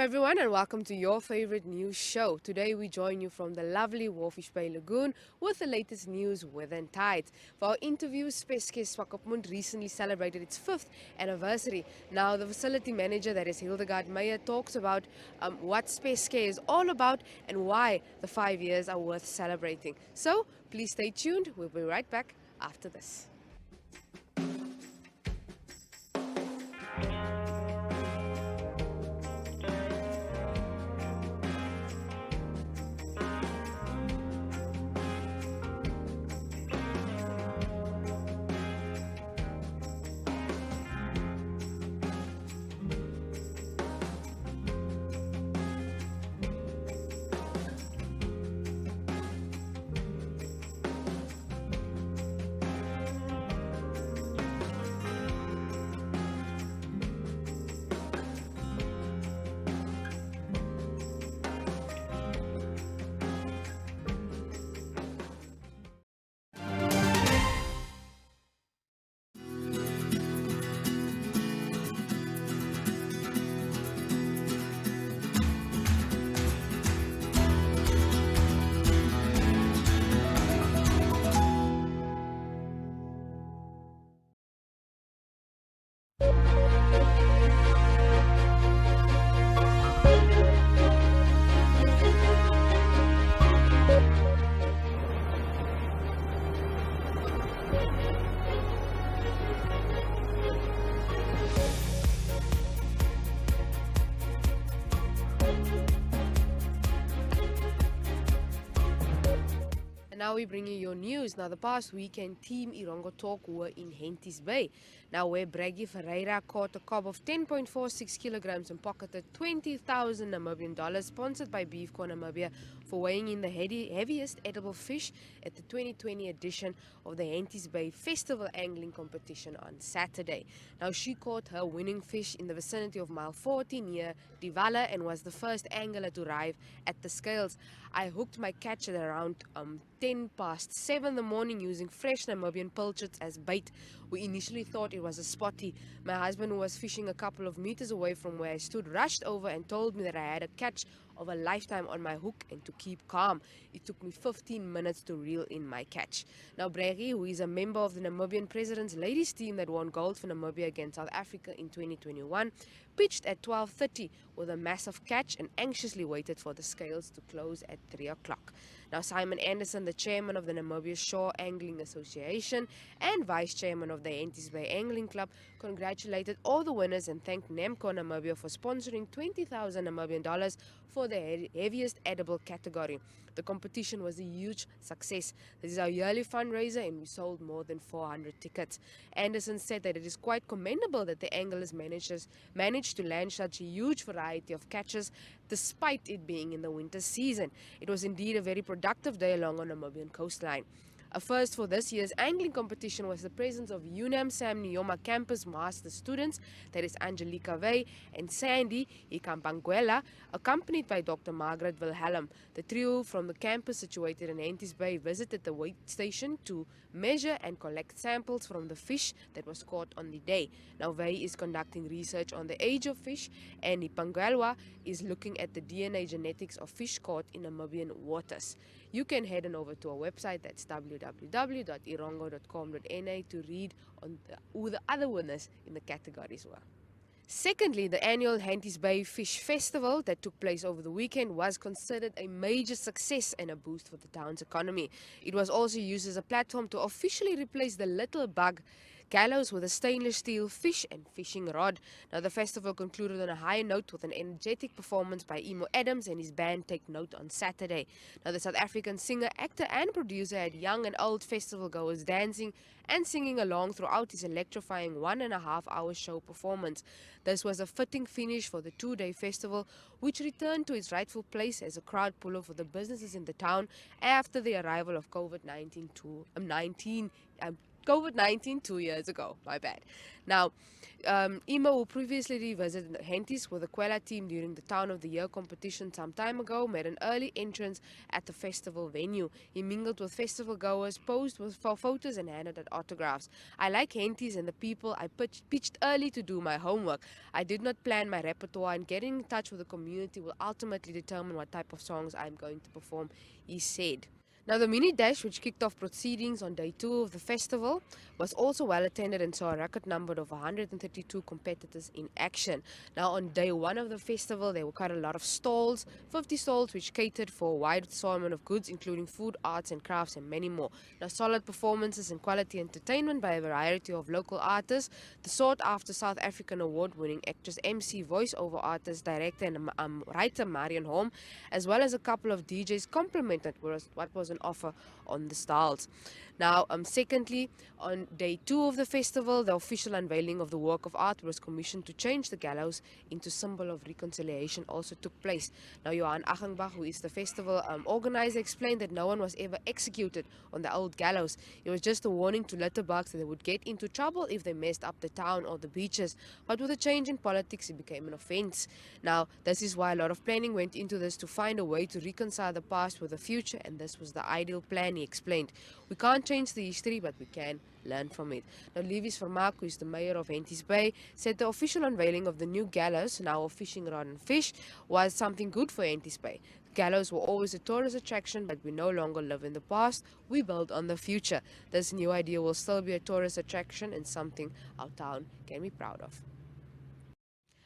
everyone, and welcome to your favorite news show. Today we join you from the lovely Walvis Bay Lagoon with the latest news, weather and tides. For our interview, Spescare Swakopmund recently celebrated its 5th anniversary. Now the facility manager, that is Hildegard Meyer, talks about what Spescare is all about and why the 5 years are worth celebrating. So please stay tuned. We'll be right back after this. Now we bring you your news. Now the past weekend, Team Erongo Talk were in Walvis Bay. Now where Braggy Ferreira caught a cob of 10.46 kilograms and pocketed 20,000 Namibian dollars, sponsored by Beefco Namibia, for weighing in the heaviest edible fish at the 2020 edition of the Walvis Bay Festival Angling Competition on Saturday. Now she caught her winning fish in the vicinity of mile 40 near Divala and was the first angler to arrive at the scales. I hooked my catch at around 10 past 7 in the morning using fresh Namibian pilchards as bait. We initially thought it was a spotty. My husband, who was fishing a couple of meters away from where I stood, rushed over and told me that I had a catch of a lifetime on my hook and to keep calm. It took me 15 minutes to reel in my catch. Now Braggy, who is a member of the Namibian President's ladies team that won gold for Namibia against South Africa in 2021, pitched at 12:30 with a massive catch and anxiously waited for the scales to close at 3 o'clock. Now Simon Anderson, the chairman of the Namibia Shore Angling Association and vice chairman of the Walvis Bay Angling Club, congratulated all the winners and thanked Namco Namibia for sponsoring 20,000 Namibian dollars for the heaviest edible category. The competition was a huge success. This is our yearly fundraiser and we sold more than 400 tickets. Anderson said that it is quite commendable that the anglers managed to land such a huge variety of catches despite it being in the winter season. It was indeed a very productive day along on the Namibian coastline. A first for this year's angling competition was the presence of UNAM Sam Nujoma campus master students, that is Angelica Vey and Sandy Ikampangwela, accompanied by Dr. Margaret Wilhelm. The trio from the campus situated in Walvis Bay visited the weight station to measure and collect samples from the fish that was caught on the day. Now Vey is conducting research on the age of fish and Ipangwelwa is looking at the DNA genetics of fish caught in Namibian waters. You can head on over to our website, that's www.erongo.com.na, to read on who the other winners in the categories were. Secondly, the annual Walvis Bay Fish Festival that took place over the weekend was considered a major success and a boost for the town's economy. It was also used as a platform to officially replace the little bug gallows with a stainless steel fish and fishing rod. Now the festival concluded on a high note with an energetic performance by Emo Adams and his band Take Note on Saturday. Now the South African singer, actor and producer had young and old festival goers dancing and singing along throughout his electrifying 1.5-hour show performance. This was a fitting finish for the 2-day festival, which returned to its rightful place as a crowd puller for the businesses in the town after the arrival of COVID-19 COVID-19 2 years ago. My bad. Now, Emo, who previously visited Henties with the Quella team during the Town of the Year competition some time ago, made an early entrance at the festival venue. He mingled with festival goers, posed for photos, and handed out autographs. I like Henties and the people. I pitched early to do my homework. I did not plan my repertoire, and getting in touch with the community will ultimately determine what type of songs I'm going to perform, he said. Now, the mini dash, which kicked off proceedings on day 2 of the festival, was also well attended and saw a record number of 132 competitors in action. Now, on day 1 of the festival, there were quite a lot of stalls, 50 stalls, which catered for a wide assortment of goods, including food, arts and crafts, and many more. Now, solid performances and quality entertainment by a variety of local artists, the sought-after South African award-winning actress, MC, voiceover artist, director, and writer Marion Holm, as well as a couple of DJs, complimented what was an offer on the stalls. Now, secondly, on day 2 of the festival, the official unveiling of the work of art was commissioned to change the gallows into symbol of reconciliation also took place. Now, Johan Achenbach, who is the festival organizer, explained that no one was ever executed on the old gallows. It was just a warning to litterbugs that they would get into trouble if they messed up the town or the beaches. But with a change in politics, it became an offense. Now, this is why a lot of planning went into this, to find a way to reconcile the past with the future, and this was the ideal plan, he explained. We can't change the history, but we can learn from it. Now, Walvis Vermaak, who is the mayor of Henties Bay, said the official unveiling of the new gallows, now a fishing rod and fish, was something good for Henties Bay. Gallows were always a tourist attraction, but we no longer live in the past. We build on the future. This new idea will still be a tourist attraction and something our town can be proud of.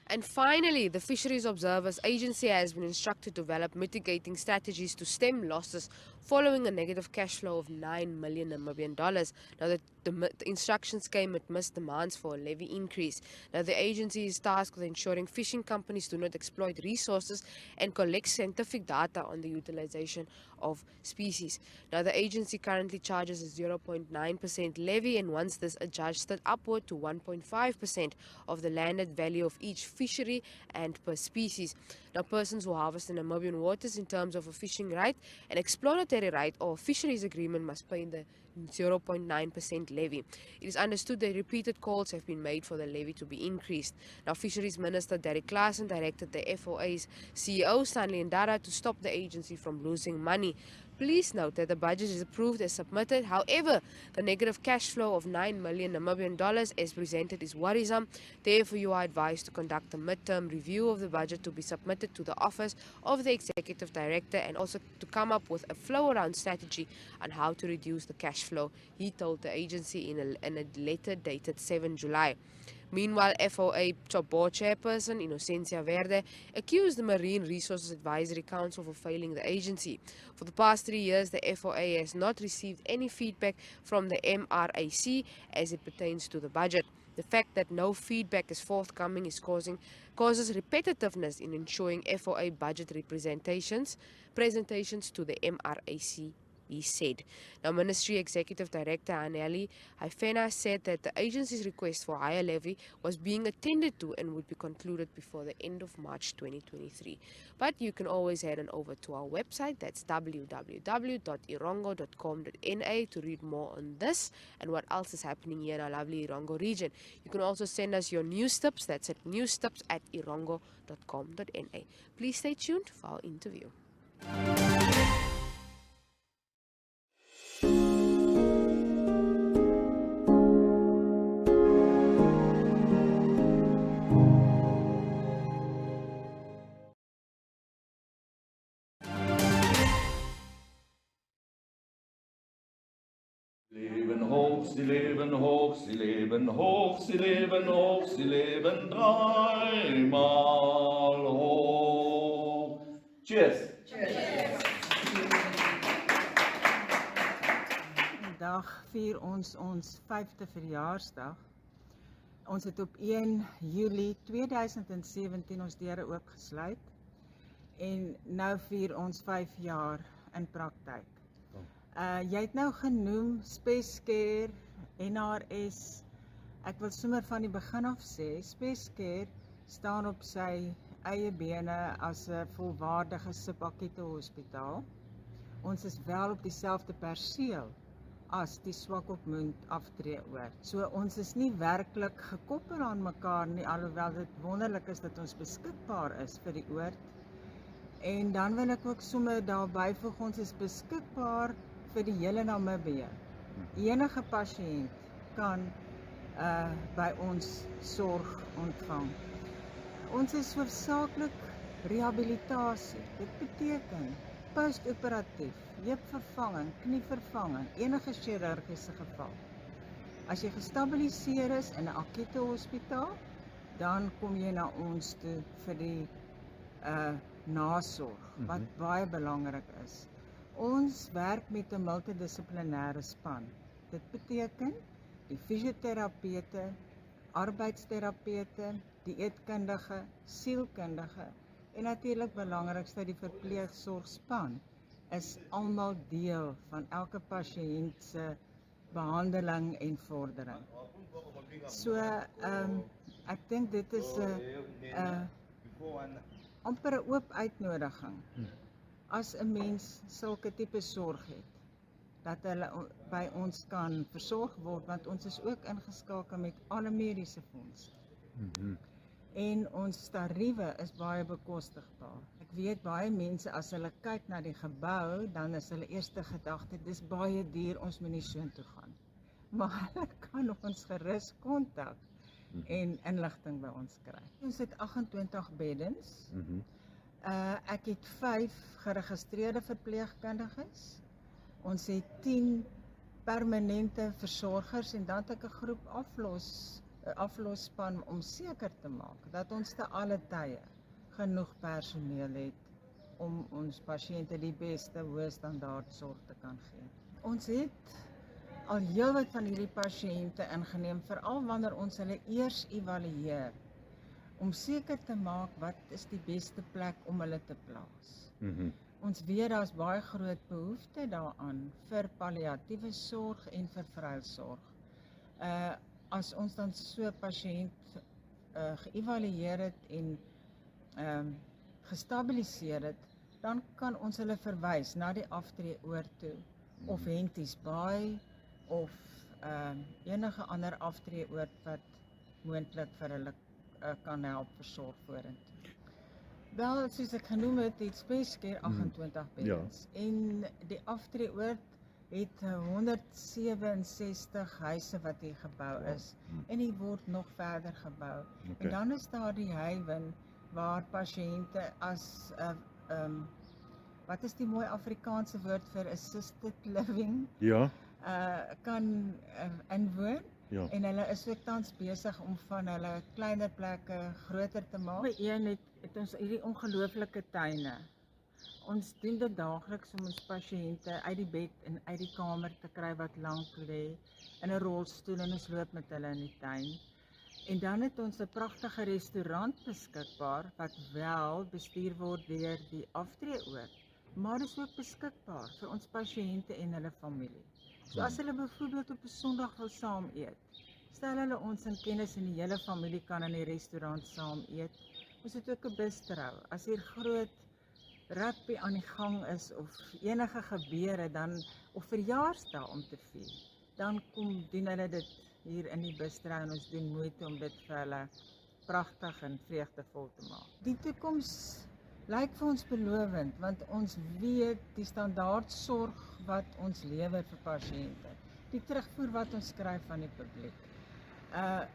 And finally, the Fisheries Observers Agency has been instructed to develop mitigating strategies to stem losses following a negative cash flow of $9 million Namibian dollars. Now, the instructions came amidst demands for a levy increase. Now, the agency is tasked with ensuring fishing companies do not exploit resources and collect scientific data on the utilization of species. Now, the agency currently charges a 0.9% levy and wants this adjusted upward to 1.5% of the landed value of each fishery and per species. Now, persons who harvest in Namibian waters in terms of a fishing right, an exploratory right, or a fisheries agreement must pay the 0.9% levy. It is understood that repeated calls have been made for the levy to be increased. Now, Fisheries Minister Derek Claassen directed the FOA's CEO Stanley Ndara to stop the agency from losing money. Please note that the budget is approved as submitted. However, the negative cash flow of $9 million Namibian dollars as presented is worrisome. Therefore, you are advised to conduct a midterm review of the budget to be submitted to the office of the Executive Director, and also to come up with a flow-around strategy on how to reduce the cash flow, he told the agency in a letter dated 7 July. Meanwhile, FOA board chairperson Inocencia Verde accused the Marine Resources Advisory Council for failing the agency. For the past 3 years, the FOA has not received any feedback from the MRAC as it pertains to the budget. The fact that no feedback is forthcoming causes repetitiveness in ensuring FOA budget presentations to the MRAC, he said. Now, Ministry Executive Director Aneli Haifena said that the agency's request for higher levy was being attended to and would be concluded before the end of March 2023. But you can always head on over to our website, that's www.erongo.com.na, to read more on this and what else is happening here in our lovely Erongo region. You can also send us your news tips, that's at newstips@erongo.com.na. Please stay tuned for our interview. Leben hoch, sie leben hoch, sie leben hoch, sie leben hoch, sie leben dreimal hoch. Cheers. Cheers. Vandag vier ons 5de verjaarsdag. Ons het op 1 Julie 2017 ons deure oopgesluit en nou vier ons 5 jaar in praktyk. Jy het nou genoem Spescare, NRS. Ek wil sommer van die begin af sê, Spescare staan op sy eie bene as 'n volwaardige subakkute hospitaal. Ons is wel op dieselfde perseel as die Swakopmund aftreeoord. So ons is nie werklik gekoppel aan mekaar nie, alhoewel dit wonderlik is dat ons beskikbaar is vir die oord. En dan wil ek ook sommer daarby voeg, ons is beskikbaar vir die hele Namibië. Enige pasiënt kan by ons sorg ontvang. Ons is hoofsaaklik rehabilitasie. Dit beteken postoperatief, heupvervanging, knievervanging, enige chirurgiese geval. As jy gestabiliseer is in 'n akute hospitaal, dan kom jy na ons toe vir die nasorg, wat baie belangrik is. Ons werk met 'n multidissiplinêre span. Dit beteken die fisioterapeute, arbeidsterapeute, dieetkundige, sielkundige en natuurlik belangrikste die verpleegsorgspan is almal deel van elke pasiënt se behandeling en vordering. So ek dink dit is 'n amper 'n oop uitnodiging as 'n mens sulke tipe sorg het, dat hulle by ons kan versorg word, want ons is ook ingeskakel met alle mediese fondse. En ons tariewe is baie bekostigbaar. Ek weet baie mense, as hulle kyk na die gebou, dan is hulle eerste gedagte, dis baie duur, ons moet nie soontoe gaan. Maar hulle kan ons gerus kontak en inligting by ons kry. Ons het 28 beddens. Ek het 5 geregistreerde verpleegkundiges. Ons het 10 permanente versorgers en dan het ek 'n groep aflosspan om seker te maak dat ons te alle tye genoeg personeel het om ons pasiënte die beste hoë standaard sorg te kan gee. Ons het al heelwat van hierdie pasiënte ingeneem, veral wanneer ons hulle eers evalueer, om seker te maak wat is die beste plek om hulle te plaas. Ons weet daar's baie groot behoefte daaraan vir palliatiewe sorg en vir vrousorg. As ons dan so 'n pasiënt geëvalueer het en gestabiliseer het, dan kan ons hulle verwys na die aftreeoord toe, of Henties Bay, of enige ander aftreeoord wat moontlik vir hulle kan help versorg vorentoe. Wel, soos ek genoem het Spescare 28 beddens. En die aftreeoord het 167 huise wat hier gebou is. En die word nog verder gebou. En dan is daar die Haven waar pasiënte as wat is die mooi Afrikaanse woord vir assisted living? Kan inwoon. En hulle is ook tans besig om van hulle kleiner plekke groter te maak. By een het ons hierdie ongelooflike tuine. Ons doen dit daagliks om ons pasiënte uit die bed en uit die kamer te kry wat lank lê in 'n rolstoel, en ons loop met hulle in die tuin. En dan het ons 'n pragtige restaurant beskikbaar wat wel bestuur word deur die aftreeoord, maar is ook beskikbaar vir ons pasiënte en hulle familie. So as hulle byvoorbeeld op 'n Sondag wil saam eet, stel hulle ons in kennis en die hele familie kan in die restaurant saam eet. Ons het ook 'n bistro. As hier groot rugby aan die gang is of enige gebeure dan of verjaarsdag om te vier, dan doen hulle dit hier in die bistro en ons doen moeite om dit vir hulle pragtig en vreugdevol te maak. Die toekoms lyk vir ons belovend, want ons weet die standaard sorg wat ons lewer vir pasiënte, die terugvoer wat ons kry van die publiek,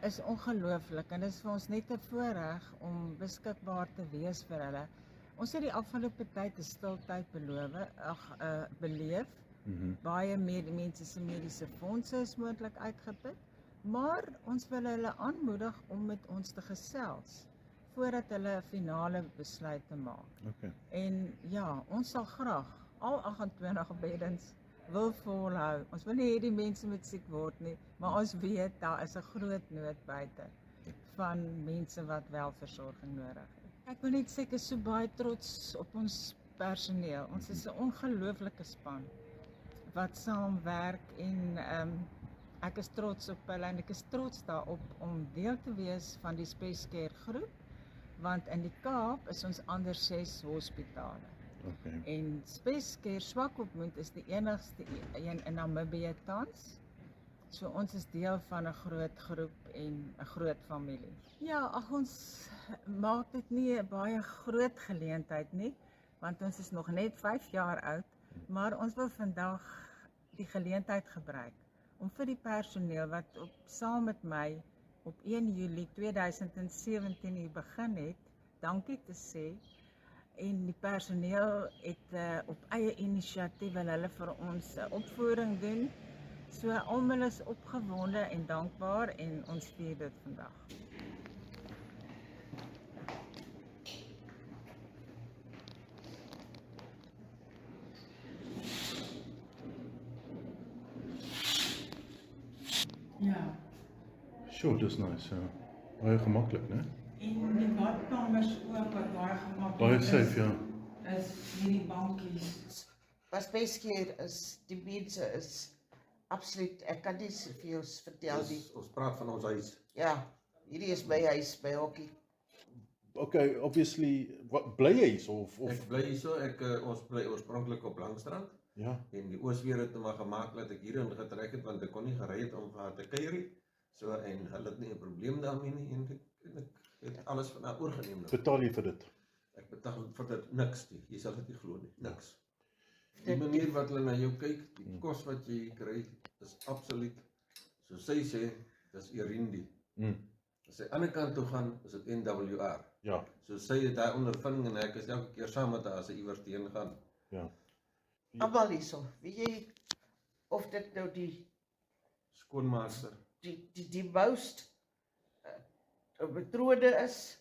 is ongelooflik, en dit is vir ons net 'n voorreg om beskikbaar te wees vir hulle. Ons het die afgelope tyd 'n stiltyd beleef. Baie mense se mediese fondse is moontlik uitgeput, maar ons wil hulle aanmoedig om met ons te gesels voordat hulle 'n finale besluit te maak. En ja, ons sal graag al 28 beddens wil volhou. Ons wil nie hê die mense moet siek word nie, maar ons weet daar is 'n groot nood buite van mense wat wel versorging nodig het. Ek wil net sê ek is so baie trots op ons personeel. Ons is 'n ongelooflike span wat saamwerk en ek is trots op hulle en ek is trots daarop om deel te wees van die Spescare groep, want in die Kaap is ons ander 6 hospitale. En Spescare Swakopmund is die enigste een in Namibië tans. So ons is deel van 'n groot groep en 'n groot familie. Ja, ag ons maak dit nie 'n baie groot geleentheid nie, want ons is nog net 5 jaar oud, maar ons wil vandag die geleentheid gebruik om vir die personeel wat saam met my op 1 Julie 2017 hier begin het, dankie te sê. En die personeel het op eie inisiatief wil hulle vir ons opvoering doen. So almal is opgewonde en dankbaar en ons vier dit vandag. Ja. Sure, dis nice. Baie gemaklik, né? En die badkamers ook wat baie gemaklik Baie safe, ja. Is hierdie bankies. Wat Spescare is, die mense is absoluut, ek kan nie vir jou vertel nie. Ons praat van ons huis. Ja, hierdie is my huis, my hokkie. Okay, obviously, bly jy hier of Ek bly hier so, ons bly oorspronklik op Langstrand. ja, En die oosweer het maar gemaak dat ek hierin getrek het, want ek kon nie gery het om vir haar te kuier nie. So, en hulle het nie 'n probleem daarmee nie, en ek het alles van haar oorgeneem nou. betaal jy vir dit? Ek betaal vir dit niks nie, jy sal dit nie glo nie, niks. Die manier wat hulle na jou kyk, die kos wat jy kry, is absoluut, soos sy sê, dis Irindi. As sy aan die kant toe gaan, is dit NWR. Ja, So sy het daai ondervinding en ek is elke keer saam met haar as sy iewers heen gaan. ja. Almal hierso, weet jy, of dit nou Skoonmaakster. die most betrode is,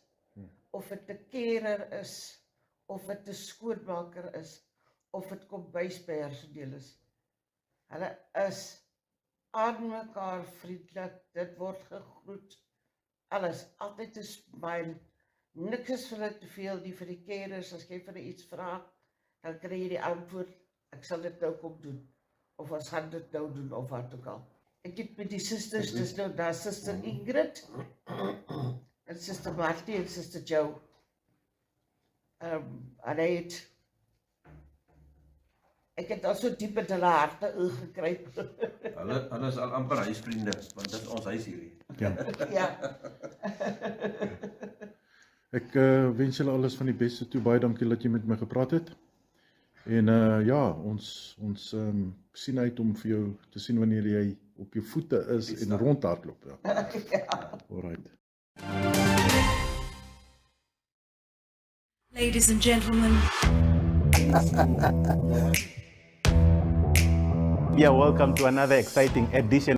of dit 'n carer is, of dit 'n skoonmaker is, of dit kombuispersoneel is. Hulle is aan mekaar vriendelik, dit word gegroet, alles, altyd 'n smile, niks is vir hulle te veel, nie vir die carers, as jy vir hulle iets vra, dan kry jy die antwoord, ek sal dit nou kom doen, of ons gaan dit nou doen, of wat ook al. Ek het met die sisters, dis nou daar Suster Ingrid, en Suster Martie en Suster Joe, en ek het al so diep in hulle harte ingekruip. Hulle is al amper huisvriende, want dit is ons huis hierdie. Ja. Ja, Ek wens julle alles van die beste toe. Baie dankie dat jy met my gepraat het. En ja, ons sien uit om vir jou te sien wanneer jy op jou voete is en rondhardloop. Ja. Alright. Ladies and gentlemen. Yeah, welcome to another exciting edition.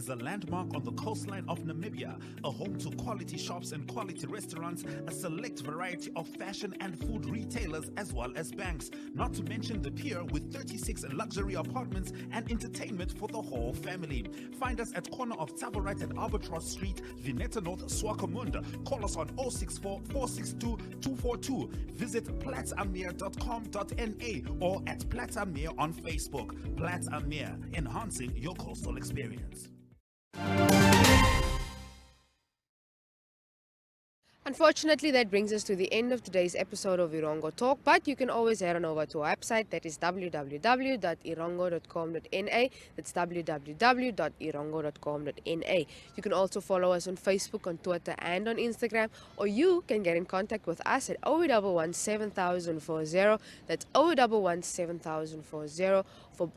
is a landmark on the coastline of Namibia, a home to quality shops and quality restaurants, a select variety of fashion and food retailers, as well as banks, not to mention the pier with 36 luxury apartments and entertainment for the whole family. Find us at corner of Tabarite and Albatross Street, Vineta North, Swakopmund. Call us on 064 462 242. Visit platamir.com.na or at Platamir on Facebook. Platamir, enhancing your coastal experience. Unfortunately, that brings us to the end of today's episode of Erongo Talk, but you can always head on over to our website, that is www.erongo.com.na. That's www.erongo.com.na. You can also follow us on Facebook, on Twitter, and on Instagram, or you can get in contact with us at 0111 7040. That's 0111 7040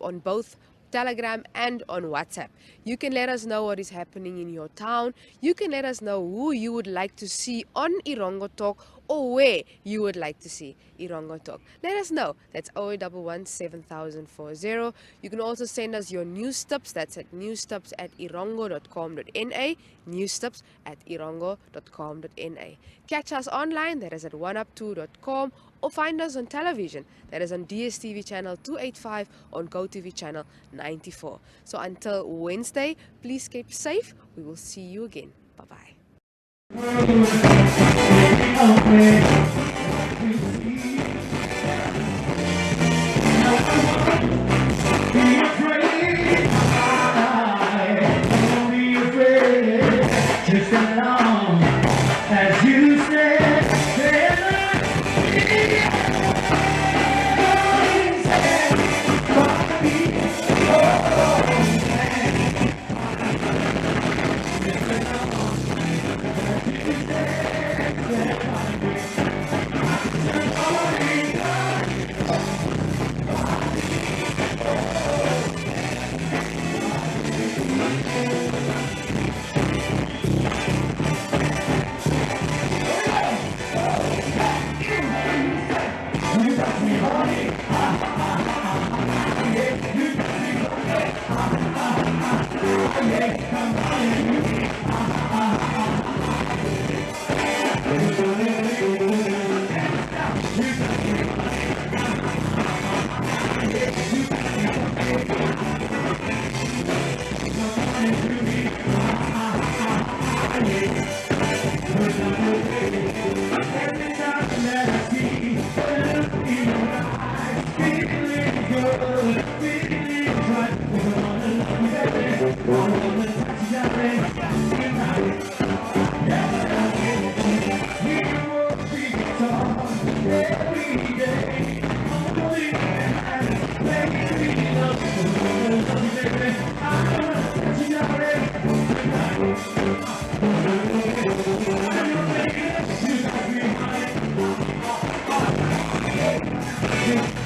on both Telegram and on WhatsApp. You can let us know what is happening in your town. You can let us know who you would like to see on Erongo Talk or where you would like to see Erongo Talk. Let us know. That's 0111 7040. You can also send us your news tips. That's at newstips@erongo.com.na. newstips@erongo.com.na. Catch us online. That is at oneup2.com. Or find us on television, that is on DSTV channel 285, on GoTV channel 94. So until Wednesday, please keep safe. We will see you again. Bye-bye. Yeah.